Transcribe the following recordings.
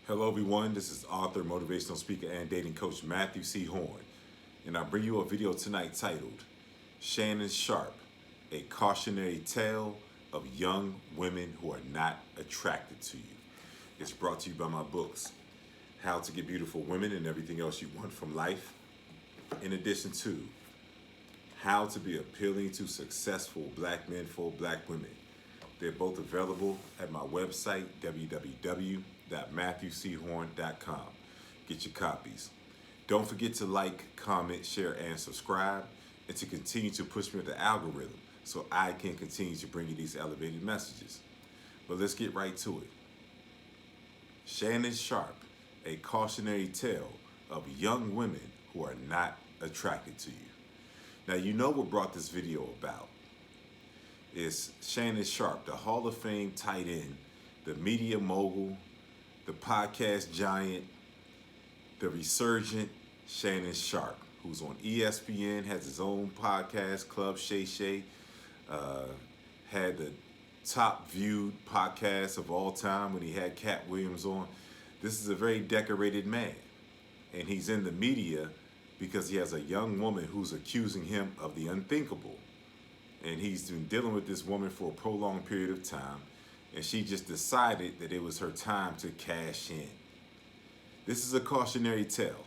Hello, everyone. This is author, motivational speaker, and dating coach Matthew C. Horne, and I bring you a video tonight titled Shannon Sharpe, a cautionary tale of young women who are not attracted to you. It's brought to you by my books, How to Get Beautiful Women and Everything Else You Want from Life, in addition to How to Be Appealing to Successful Black Men for Black Women. They're both available at my website, www.matthewchorne.com. Get your copies. Don't forget to like, comment, share, and subscribe, and to continue to push me with the algorithm so I can continue to bring you these elevated messages. But let's get right to it. Shannon Sharpe, a cautionary tale of young women who are not attracted to you. Now, you know what brought this video about. Is Shannon Sharpe, the Hall of Fame tight end, the media mogul, the podcast giant, the resurgent Shannon Sharpe, who's on ESPN, has his own podcast, Club Shay Shay, had the top viewed podcast of all time when he had Cat Williams on. This is a very decorated man, and he's in the media because he has a young woman who's accusing him of the unthinkable. And he's been dealing with this woman for a prolonged period of time, and she just decided that it was her time to cash in. This is a cautionary tale.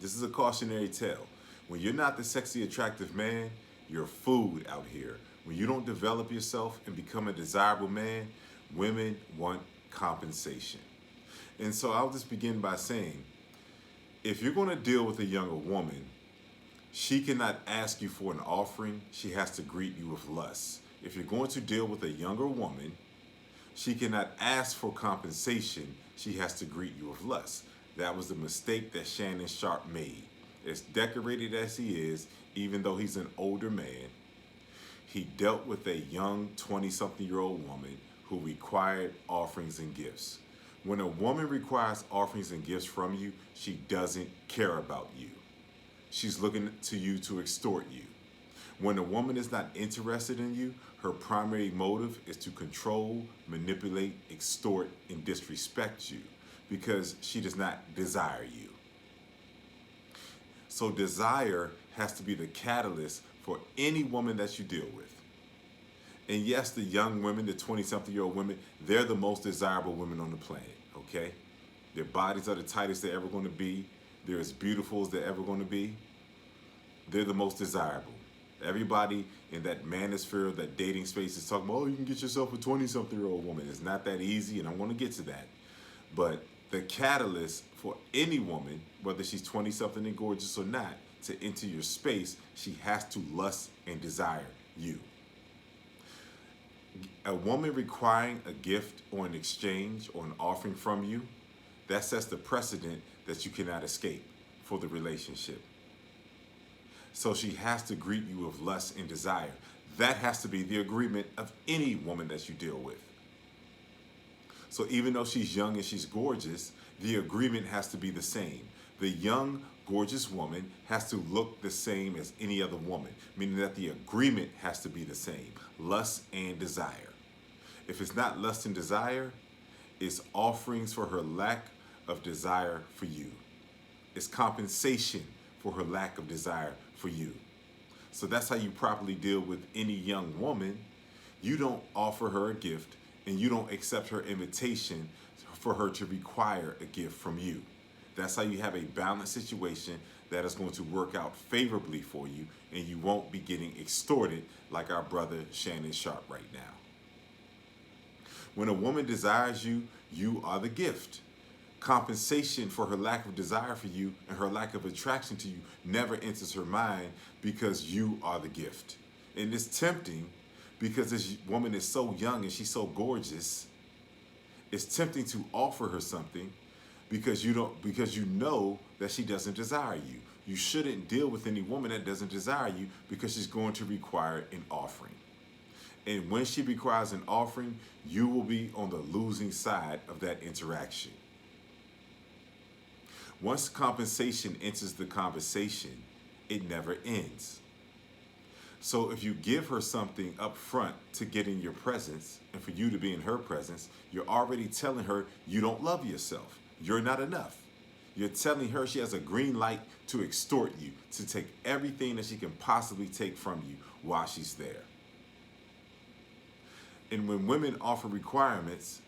This is a cautionary tale. When you're not the sexy, attractive man, you're food out here. When you don't develop yourself and become a desirable man, women want compensation. And so I'll just begin by saying, if you're going to deal with a younger woman, she cannot ask you for an offering. She has to greet you with lust. If you're going to deal with a younger woman, she cannot ask for compensation. She has to greet you with lust. That was the mistake that Shannon Sharpe made. As decorated as he is, even though he's an older man, he dealt with a young 20-something-year-old woman who required offerings and gifts. When a woman requires offerings and gifts from you, she doesn't care about you. She's looking to you to extort you. When a woman is not interested in you, her primary motive is to control, manipulate, extort, and disrespect you because she does not desire you. So desire has to be the catalyst for any woman that you deal with. And yes, the young women, the 20-something-year-old women, they're the most desirable women on the planet, okay? Their bodies are the tightest they're ever going to be. They're as beautiful as they're ever going to be. They're the most desirable. Everybody in that manosphere, that dating space is talking about, oh, you can get yourself a 20-something-year-old woman. It's not that easy, and I'm going to get to that. But the catalyst for any woman, whether she's 20-something and gorgeous or not, to enter your space, she has to lust and desire you. A woman requiring a gift or an exchange or an offering from you, that sets the precedent that you cannot escape for the relationship. So she has to greet you with lust and desire. That has to be the agreement of any woman that you deal with. So even though she's young and she's gorgeous, the agreement has to be the same. The young, gorgeous woman has to look the same as any other woman, meaning that the agreement has to be the same, lust and desire. If it's not lust and desire, it's offerings for her lack of desire for you. It's compensation for her lack of desire for you. So that's how you properly deal with any young woman. You don't offer her a gift and you don't accept her invitation for her to require a gift from you. That's how you have a balanced situation that is going to work out favorably for you, and you won't be getting extorted like our brother Shannon Sharpe right now. When a woman desires you, you are the gift. Compensation for her lack of desire for you and her lack of attraction to you never enters her mind because you are the gift. And it's tempting because this woman is so young and she's so gorgeous. It's tempting to offer her something because you know that she doesn't desire you. You shouldn't deal with any woman that doesn't desire you because she's going to require an offering. And when she requires an offering, you will be on the losing side of that interaction. Once compensation enters the conversation, it never ends. So if you give her something up front to get in your presence and for you to be in her presence, you're already telling her you don't love yourself. You're not enough. You're telling her she has a green light to extort you, to take everything that she can possibly take from you while she's there. And when women offer requirements,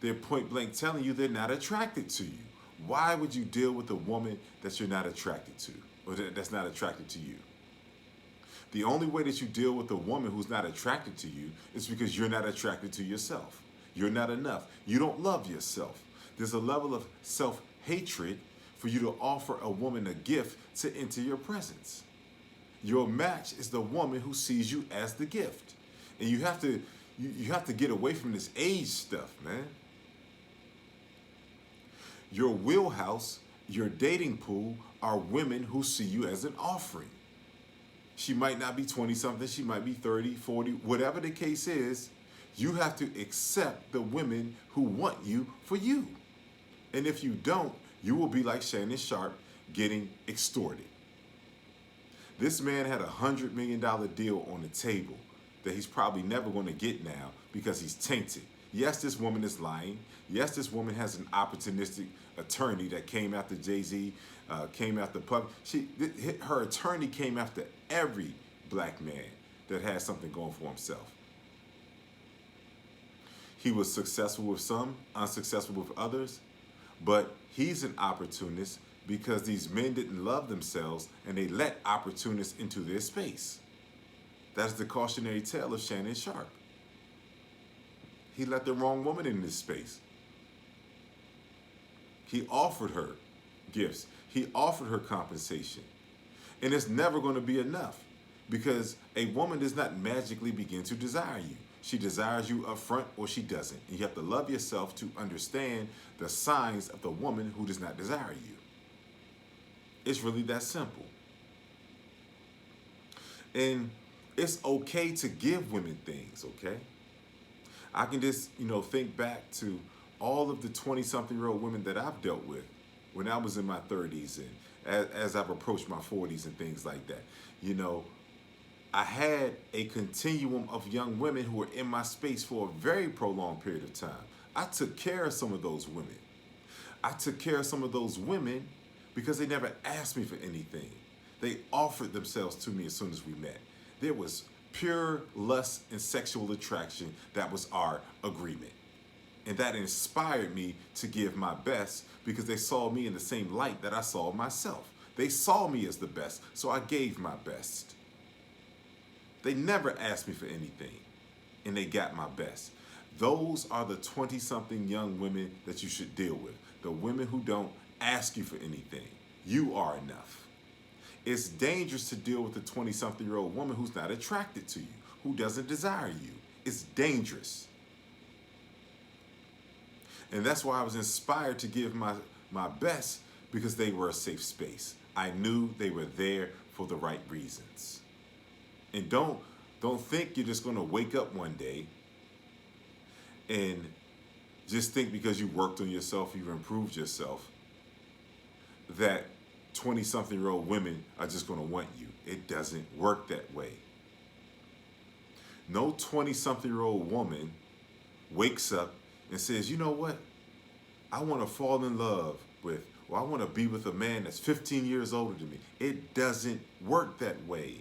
they're point blank telling you they're not attracted to you. Why would you deal with a woman that you're not attracted to, or that's not attracted to you? The only way that you deal with a woman who's not attracted to you is because you're not attracted to yourself. You're not enough. You don't love yourself. There's a level of self-hatred for you to offer a woman a gift to enter your presence. Your match is the woman who sees you as the gift. And you have to get away from this age stuff, man. Your wheelhouse, your dating pool are women who see you as an offering. She might not be 20-something, she might be 30, 40, whatever the case is, you have to accept the women who want you for you. And if you don't, you will be like Shannon Sharpe getting extorted. This man had a $100 million deal on the table that he's probably never going to get now because he's tainted. Yes, this woman is lying. Yes, this woman has an opportunistic attorney that came after Jay-Z, came after Puff. Her attorney came after every black man that had something going for himself. He was successful with some, unsuccessful with others, but he's an opportunist because these men didn't love themselves and they let opportunists into their space. That's the cautionary tale of Shannon Sharpe. He let the wrong woman in this space. He offered her gifts. He offered her compensation. And it's never going to be enough because a woman does not magically begin to desire you. She desires you up front or she doesn't. And you have to love yourself to understand the signs of the woman who does not desire you. It's really that simple. And it's okay to give women things, okay? I can just, think back to all of the 20-something-year-old women that I've dealt with when I was in my 30s and as I've approached my 40s and things like that. I had a continuum of young women who were in my space for a very prolonged period of time. I took care of some of those women. I took care of some of those women because they never asked me for anything. They offered themselves to me as soon as we met. There was pure lust and sexual attraction. That was our agreement. And that inspired me to give my best because they saw me in the same light that I saw myself. They saw me as the best, so I gave my best. They never asked me for anything, and they got my best. Those are the 20-something young women that you should deal with. The women who don't ask you for anything. You are enough. It's dangerous to deal with a 20-something-year-old woman who's not attracted to you, who doesn't desire you. It's dangerous. And that's why I was inspired to give my best because they were a safe space. I knew they were there for the right reasons. And don't think you're just going to wake up one day and just think because you worked on yourself, you've improved yourself, that 20-something-year-old women are just going to want you. It doesn't work that way. No 20-something-year-old woman wakes up and says, you know what? I want to fall in love with, or I want to be with a man that's 15 years older than me. It doesn't work that way.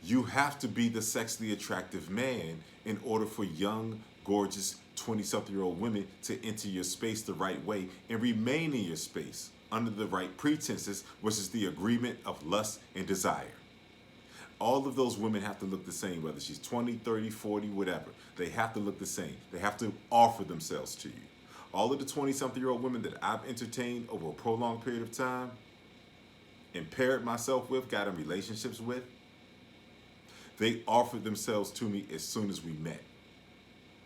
You have to be the sexually attractive man in order for young, gorgeous 20-something-year-old women to enter your space the right way and remain in your space under the right pretenses, which is the agreement of lust and desire. All of those women have to look the same, whether she's 20, 30, 40, whatever. They have to look the same. They have to offer themselves to you. All of the 20-something-year-old women that I've entertained over a prolonged period of time and paired myself with, got in relationships with, they offered themselves to me as soon as we met.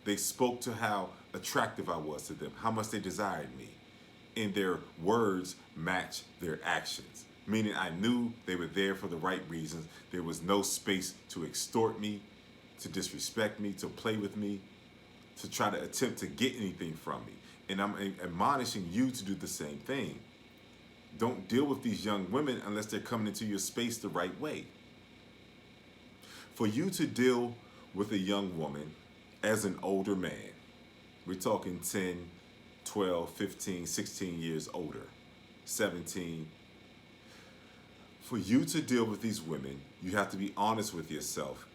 They spoke to how attractive I was to them, how much they desired me. And their words matched their actions, meaning I knew they were there for the right reasons. There was no space to extort me, to disrespect me, to play with me, to try to attempt to get anything from me. And I'm admonishing you to do the same thing. Don't deal with these young women unless they're coming into your space the right way. For you to deal with a young woman as an older man, we're talking 10, 12, 15, 16 years older, 17. For you to deal with these women, you have to be honest with yourself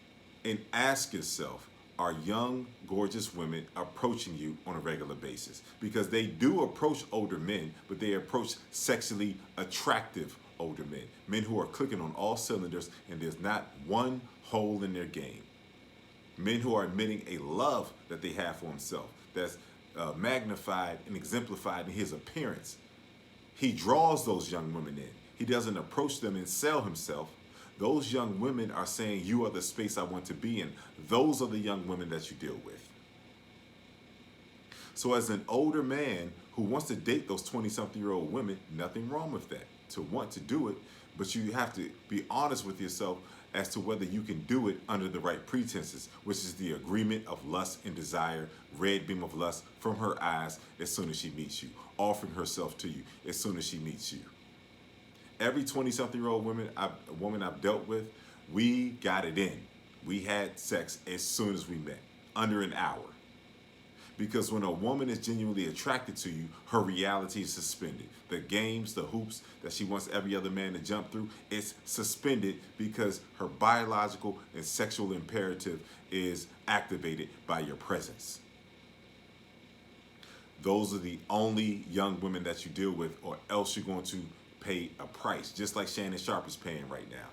and ask yourself, are young, gorgeous women approaching you on a regular basis? Because they do approach older men, but they approach sexually attractive older men. Men who are clicking on all cylinders and there's not one hole in their game. Men who are admitting a love that they have for himself that's magnified and exemplified in his appearance. He draws those young women in. He doesn't approach them and sell himself. Those young women are saying, you are the space I want to be in. Those are the young women that you deal with. So as an older man who wants to date those 20-something-year-old women, nothing wrong with that, to want to do it, but you have to be honest with yourself as to whether you can do it under the right pretenses, which is the agreement of lust and desire, red beam of lust from her eyes as soon as she meets you, offering herself to you as soon as she meets you. Every 20-something-year-old woman I've dealt with, we got it in. We had sex as soon as we met, under an hour. Because when a woman is genuinely attracted to you, her reality is suspended. The games, the hoops that she wants every other man to jump through, it's suspended because her biological and sexual imperative is activated by your presence. Those are the only young women that you deal with, or else you're going to pay a price, just like Shannon Sharpe is paying right now.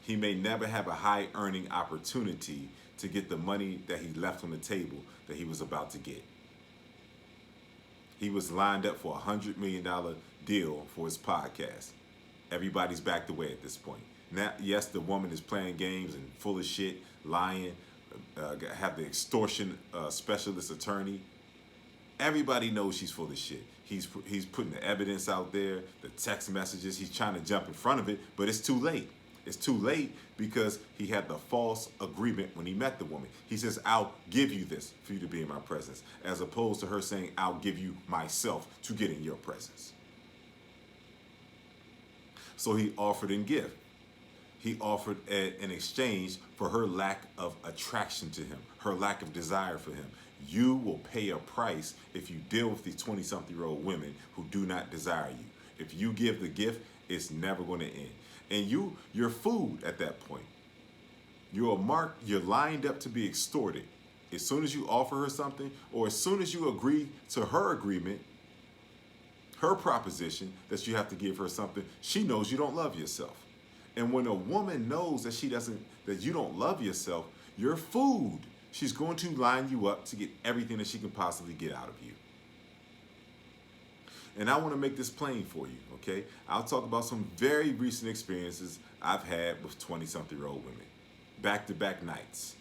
He may never have a high earning opportunity to get the money that he left on the table that he was about to get. He was lined up for a $100 million deal for his podcast. Everybody's backed away at this point. Now, yes, the woman is playing games and full of shit, lying, have the extortion specialist attorney. Everybody knows she's full of shit. He's putting the evidence out there, the text messages. He's trying to jump in front of it, but it's too late. It's too late because he had the false agreement when he met the woman. He says, I'll give you this for you to be in my presence, as opposed to her saying, I'll give you myself to get in your presence. So he offered in gift. He offered an exchange for her lack of attraction to him, her lack of desire for him. You will pay a price if you deal with these 20-something-year-old women who do not desire you. If you give the gift, it's never going to end. And you're food at that point. You're lined up to be extorted. As soon as you offer her something, or as soon as you agree to her agreement, her proposition that you have to give her something, she knows you don't love yourself. And when a woman knows that that you don't love yourself, you're food. She's going to line you up to get everything that she can possibly get out of you. And I want to make this plain for you, okay? I'll talk about some very recent experiences I've had with 20-something-year-old women. Back-to-back nights.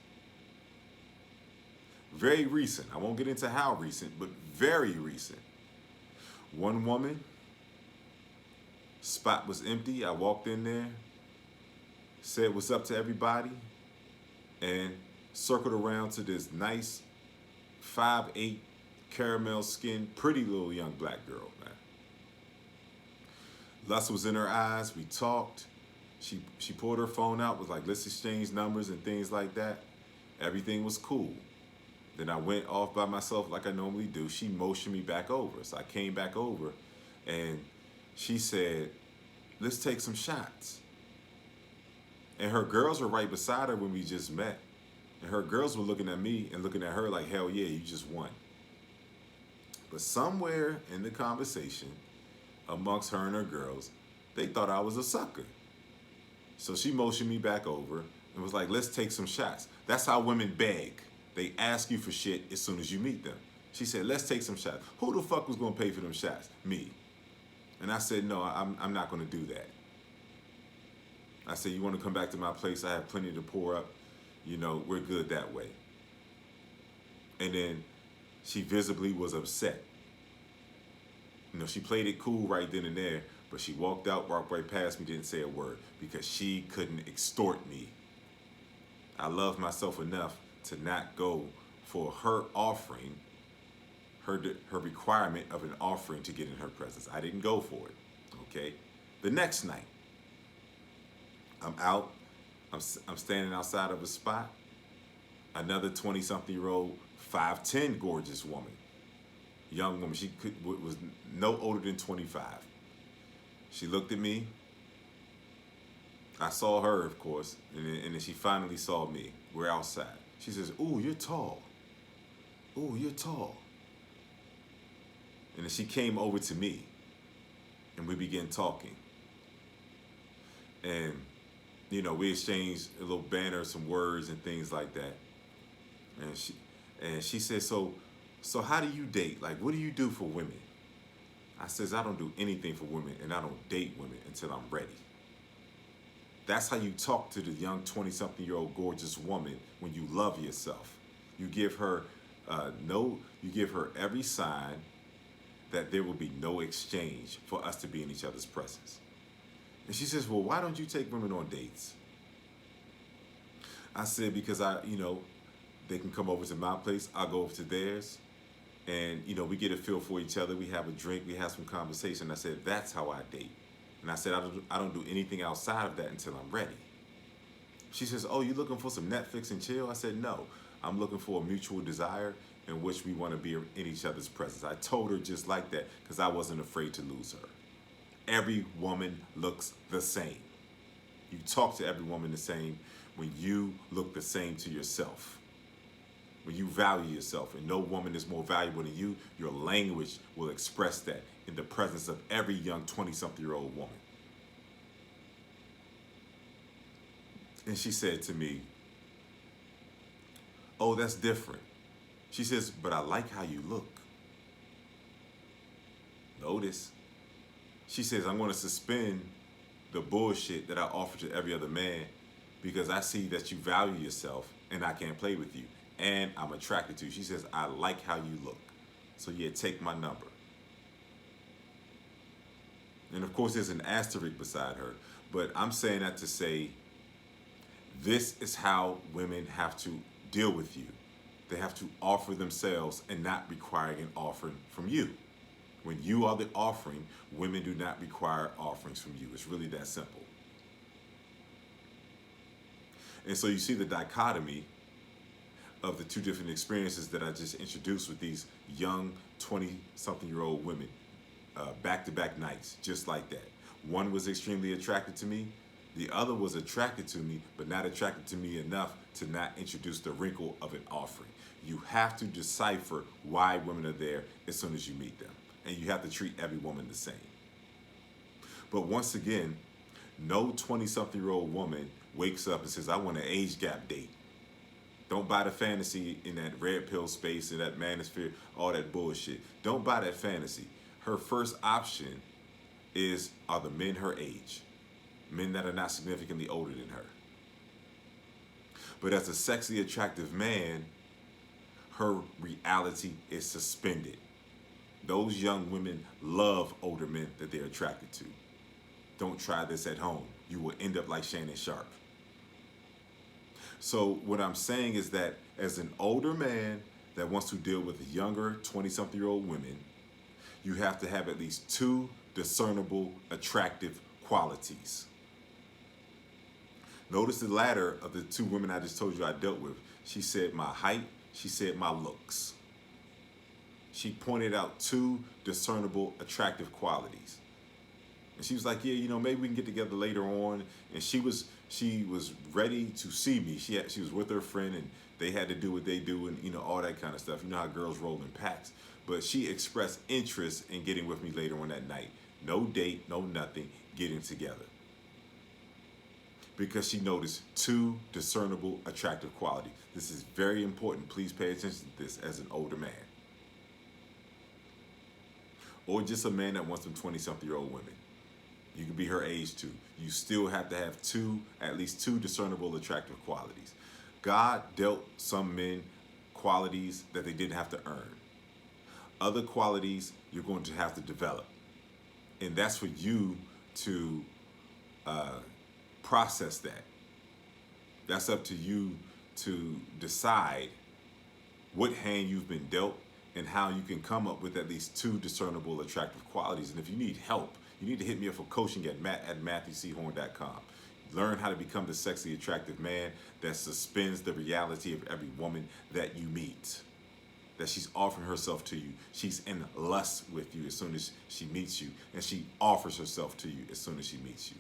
Very recent. I won't get into how recent, but very recent. One woman, spot was empty. I walked in there, said what's up to everybody, and circled around to this nice 5'8", caramel skin, pretty little young black girl, man. Lust was in her eyes. We talked. She pulled her phone out, was like, let's exchange numbers and things like that. Everything was cool. Then I went off by myself like I normally do. She motioned me back over. So I came back over and she said, let's take some shots. And her girls were right beside her when we just met. And her girls were looking at me and looking at her like, hell yeah, you just won. But somewhere in the conversation, amongst her and her girls, they thought I was a sucker. So she motioned me back over and was like, let's take some shots. That's how women beg. They ask you for shit as soon as you meet them. She said, let's take some shots. Who the fuck was going to pay for them shots? Me. And I said, no, I'm not going to do that. I said, you want to come back to my place? I have plenty to pour up. You know, we're good that way. And then she visibly was upset. You know, she played it cool right then and there, but she walked right past me, didn't say a word, because she couldn't extort me. I love myself enough to not go for her offering, her requirement of an offering to get in her presence. I didn't go for it, okay? The next night, I'm out I'm standing outside of a spot. Another 20-something-year-old, 5'10", gorgeous woman, young woman. Was no older than 25. She looked at me. I saw her, of course, and then she finally saw me. We're outside. She says, "Ooh, you're tall. Ooh, you're tall." And then she came over to me, and we began talking. And, we exchanged a little banter, some words and things like that. And she said, so how do you date? Like, what do you do for women? I says, I don't do anything for women, and I don't date women until I'm ready. That's how you talk to the young 20-something-year-old gorgeous woman when you love yourself. You give her every sign that there will be no exchange for us to be in each other's presence. And she says, well, why don't you take women on dates? I said, because they can come over to my place, I'll go over to theirs, and we get a feel for each other. We have a drink, we have some conversation. I said, that's how I date. And I said, I don't do anything outside of that until I'm ready. She says, oh, you looking for some Netflix and chill? I said, no, I'm looking for a mutual desire in which we want to be in each other's presence. I told her just like that because I wasn't afraid to lose her. Every woman looks the same. You talk to every woman the same when you look the same to yourself. When you value yourself, and no woman is more valuable than you, your language will express that in the presence of every young 20-something-year-old woman. And she said to me, oh, that's different. She says, but I like how you look. Notice. She says, I'm going to suspend the bullshit that I offer to every other man because I see that you value yourself and I can't play with you. And I'm attracted to you. She says, I like how you look. So yeah, take my number. And of course, there's an asterisk beside her. But I'm saying that to say, this is how women have to deal with you. They have to offer themselves and not requiring an offering from you. When you are the offering, women do not require offerings from you. It's really that simple. And so you see the dichotomy of the two different experiences that I just introduced with these young 20-something-year-old women, back-to-back nights, just like that. One was extremely attracted to me. The other was attracted to me, but not attracted to me enough to not introduce the wrinkle of an offering. You have to decipher why women are there as soon as you meet them. And you have to treat every woman the same. But once again, no 20-something-year-old woman wakes up and says, I want an age gap date. Don't buy the fantasy in that red pill space, in that manosphere, all that bullshit. Don't buy that fantasy. Her first option are the men her age. Men that are not significantly older than her. But as a sexually attractive man, her reality is suspended. Those young women love older men that they're attracted to. Don't try this at home. You will end up like Shannon Sharpe. So what I'm saying is that as an older man that wants to deal with younger 20-something-year-old women, you have to have at least two discernible, attractive qualities. Notice the latter of the two women I just told you I dealt with. She said my height, she said my looks. She pointed out two discernible, attractive qualities. And she was like, yeah, maybe we can get together later on. And she was ready to see me. She was with her friend, and they had to do what they do, and all that kind of stuff. You know how girls roll in packs. But she expressed interest in getting with me later on that night. No date, no nothing, getting together. Because she noticed two discernible, attractive qualities. This is very important. Please pay attention to this as an older man. Or just a man that wants some 20-something-year-old women. You can be her age too. You still have to have at least two discernible, attractive qualities. God dealt some men qualities that they didn't have to earn. Other qualities you're going to have to develop. And that's for you to process that. That's up to you to decide what hand you've been dealt and how you can come up with at least two discernible, attractive qualities. And if you need help, you need to hit me up for coaching at matthewchorne.com. Learn how to become the sexually attractive man that suspends the reality of every woman that you meet. That she's offering herself to you. She's in lust with you as soon as she meets you, and she offers herself to you as soon as she meets you.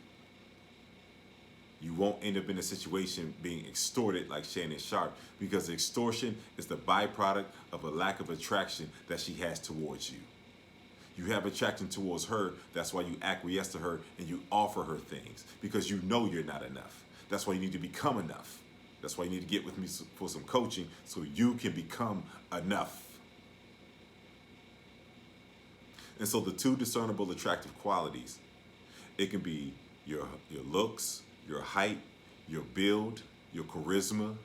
You won't end up in a situation being extorted like Shannon Sharpe, because extortion is the byproduct of a lack of attraction that she has towards you. You have attraction towards her, that's why you acquiesce to her and you offer her things, because you know you're not enough. That's why you need to become enough. That's why you need to get with me for some coaching so you can become enough. And so the two discernible attractive qualities, it can be your looks, your height, your build, your charisma,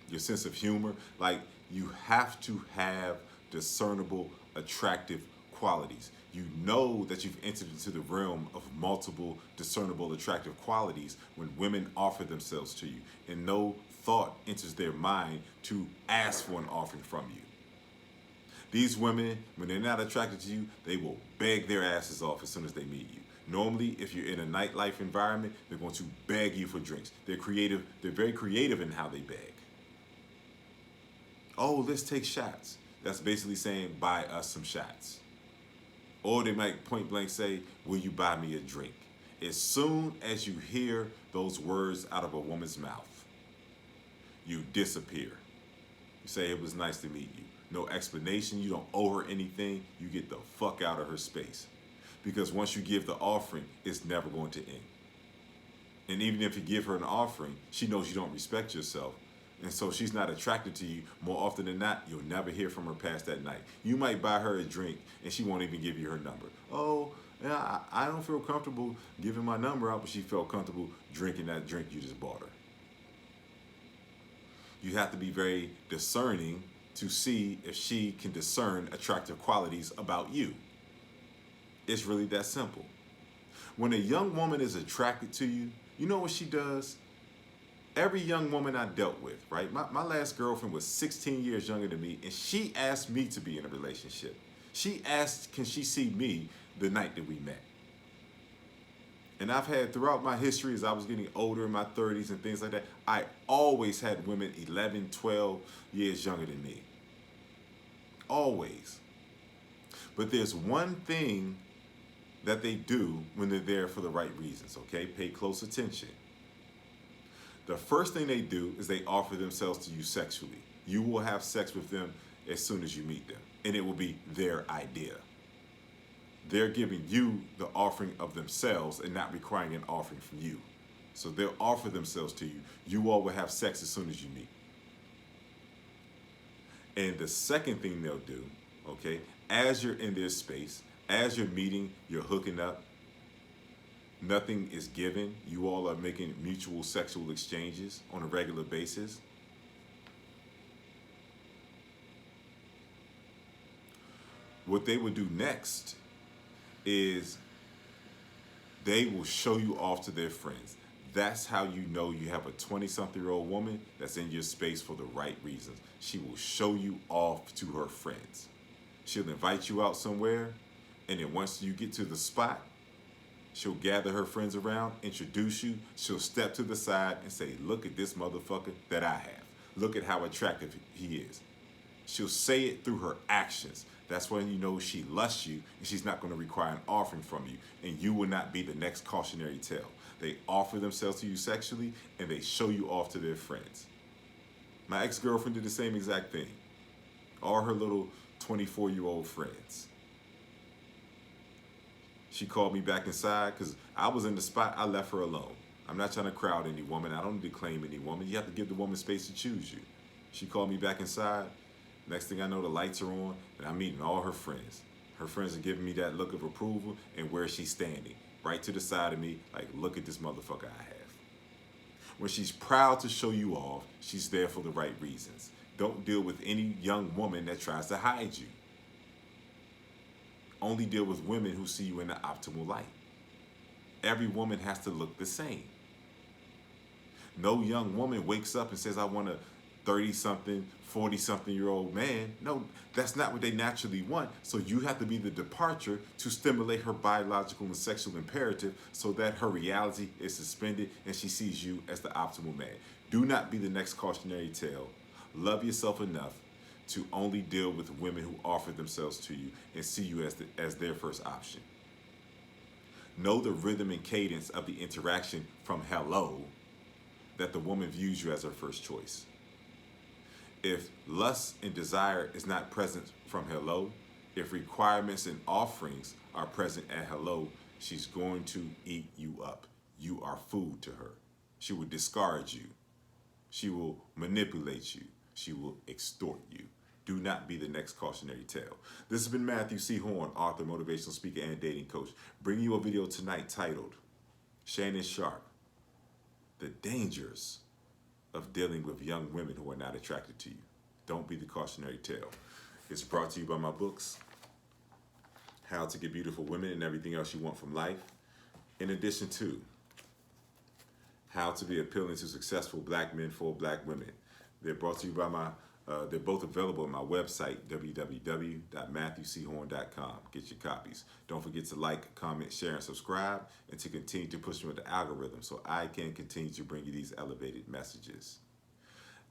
your sense of humor. Like, you have to have discernible attractive qualities. You know that you've entered into the realm of multiple discernible attractive qualities when women offer themselves to you, and no thought enters their mind to ask for an offering from you. These women, when they're not attracted to you, they will beg their asses off as soon as they meet you. Normally, if you're in a nightlife environment, they're going to beg you for drinks. They're creative. They're very creative in how they beg. Oh, let's take shots. That's basically saying, buy us some shots. Or they might point blank say, will you buy me a drink? As soon as you hear those words out of a woman's mouth, you disappear. You say, it was nice to meet you. No explanation. You don't owe her anything. You get the fuck out of her space. Because once you give the offering, it's never going to end. And even if you give her an offering, she knows you don't respect yourself. And so she's not attracted to you. More often than not, you'll never hear from her past that night. You might buy her a drink and she won't even give you her number. Oh, yeah, I don't feel comfortable giving my number out, but she felt comfortable drinking that drink you just bought her. You have to be very discerning to see if she can discern attractive qualities about you. It's really that simple. When a young woman is attracted to you, you know what she does? Every young woman I dealt with, right? My last girlfriend was 16 years younger than me, and she asked me to be in a relationship. She asked, can she see me the night that we met? And I've had, throughout my history, as I was getting older in my 30s and things like that, I always had women 11, 12 years younger than me. Always. But there's one thing that they do when they're there for the right reasons, okay? Pay close attention. The first thing they do is they offer themselves to you sexually. You will have sex with them as soon as you meet them, and it will be their idea. They're giving you the offering of themselves and not requiring an offering from you. So they'll offer themselves to you. You all will have sex as soon as you meet. And the second thing they'll do, okay, as you're in their space, as you're meeting, you're hooking up, nothing is given. You all are making mutual sexual exchanges on a regular basis. What they would do next is they will show you off to their friends. That's how you know you have a 20-something-year-old woman that's in your space for the right reasons. She will show you off to her friends. She'll invite you out somewhere, and then once you get to the spot, she'll gather her friends around, introduce you. She'll step to the side and say, look at this motherfucker that I have. Look at how attractive he is. She'll say it through her actions. That's when you know she lusts you, and she's not going to require an offering from you, and you will not be the next cautionary tale. They offer themselves to you sexually, and they show you off to their friends. My ex-girlfriend did the same exact thing. All her little 24-year-old friends. She called me back inside because I was in the spot. I left her alone. I'm not trying to crowd any woman. I don't need to claim any woman. You have to give the woman space to choose you. She called me back inside. Next thing I know, the lights are on, and I'm meeting all her friends. Her friends are giving me that look of approval, and where she's standing, right to the side of me, like, look at this motherfucker I have. When she's proud to show you off, she's there for the right reasons. Don't deal with any young woman that tries to hide you. Only deal with women who see you in the optimal light. Every woman has to look the same. No young woman wakes up and says, I want to 30-something, 40-something-year-old man. No, that's not what they naturally want. So you have to be the departure to stimulate her biological and sexual imperative so that her reality is suspended and she sees you as the optimal man. Do not be the next cautionary tale. Love yourself enough to only deal with women who offer themselves to you and see you as their first option. Know the rhythm and cadence of the interaction from hello that the woman views you as her first choice. If lust and desire is not present from hello, if requirements and offerings are present at hello, she's going to eat you up. You are food to her. She will discard you. She will manipulate you. She will extort you. Do not be the next cautionary tale. This has been Matthew C. Horne, author, motivational speaker, and dating coach, bringing you a video tonight titled Shannon Sharpe, The Dangers of Dealing with Young Women Who Are Not Attracted to You. Don't be the cautionary tale. It's brought to you by my books, How to Get Beautiful Women and Everything Else You Want from Life, in addition to How to Be Appealing to Successful Black Men for Black Women. They're brought to you by they're both available on my website, www.matthewchorne.com. Get your copies. Don't forget to like, comment, share, and subscribe, and to continue to push me with the algorithm so I can continue to bring you these elevated messages.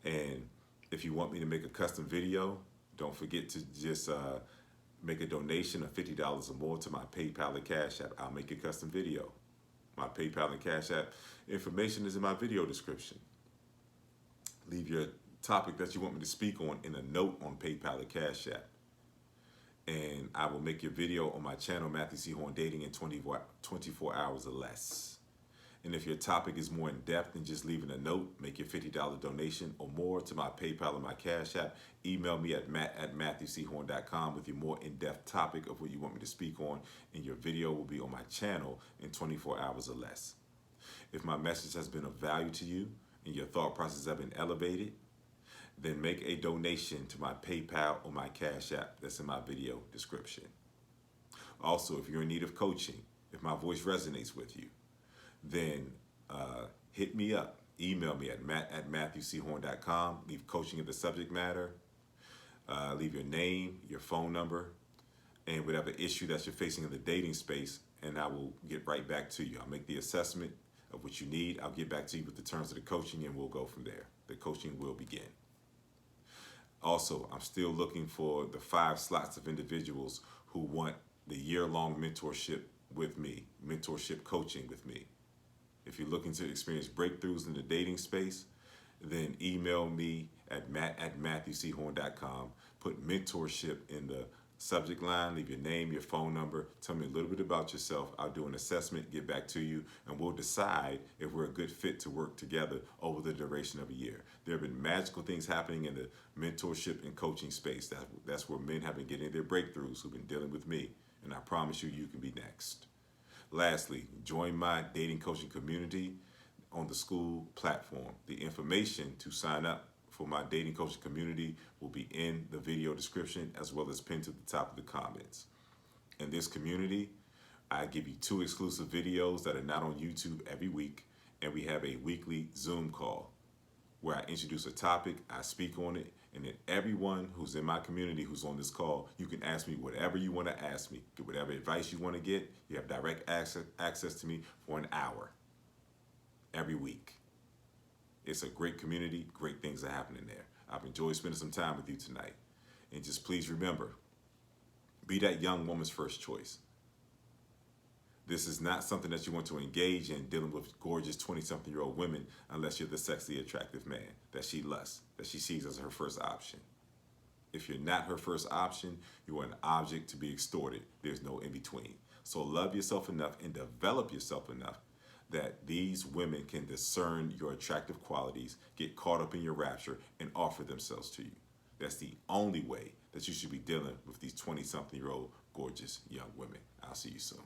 And if you want me to make a custom video, don't forget to just make a donation of $50 or more to my PayPal and Cash App. I'll make a custom video. My PayPal and Cash App information is in my video description. Leave your topic that you want me to speak on in a note on PayPal or Cash App. And I will make your video on my channel, Matthew C. Horne Dating, in 24 hours or less. And if your topic is more in depth than just leaving a note, make your $50 donation or more to my PayPal or my Cash App. Email me at matthewchorne.com with your more in-depth topic of what you want me to speak on, and your video will be on my channel in 24 hours or less. If my message has been of value to you and your thought process have been elevated, then make a donation to my PayPal or my Cash App that's in my video description. Also, if you're in need of coaching, if my voice resonates with you, then hit me up. Email me at matthewchorne.com. Leave coaching in the subject matter. Leave your name, your phone number, and whatever issue that you're facing in the dating space, and I will get right back to you. I'll make the assessment of what you need. I'll get back to you with the terms of the coaching, and we'll go from there. The coaching will begin. Also, I'm still looking for the 5 slots of individuals who want the year-long mentorship with me, mentorship coaching with me. If you're looking to experience breakthroughs in the dating space, then email me at matthewchorne.com. Put mentorship in the subject line, leave your name, your phone number, tell me a little bit about yourself. I'll do an assessment, get back to you, and we'll decide if we're a good fit to work together over the duration of a year. There have been magical things happening in the mentorship and coaching space. That's where men have been getting their breakthroughs who've been dealing with me, and I promise you, you can be next. Lastly, join my dating coaching community on the school platform. The information to sign up for my dating coaching community will be in the video description as well as pinned to the top of the comments. In this community, I give you 2 exclusive videos that are not on YouTube every week, and we have a weekly Zoom call where I introduce a topic, I speak on it, and then everyone who's in my community who's on this call, you can ask me whatever you want to ask me, get whatever advice you want to get. You have direct access to me for an hour every week. It's a great community. Great things are happening there. I've enjoyed spending some time with you tonight. And just please remember, be that young woman's first choice. This is not something that you want to engage in dealing with gorgeous 20-something-year-old women unless you're the sexually attractive man that she lusts, that she sees as her first option. If you're not her first option, you are an object to be extorted. There's no in between. So love yourself enough and develop yourself enough that these women can discern your attractive qualities, get caught up in your rapture, and offer themselves to you. That's the only way that you should be dealing with these 20-something-year-old gorgeous young women. I'll see you soon.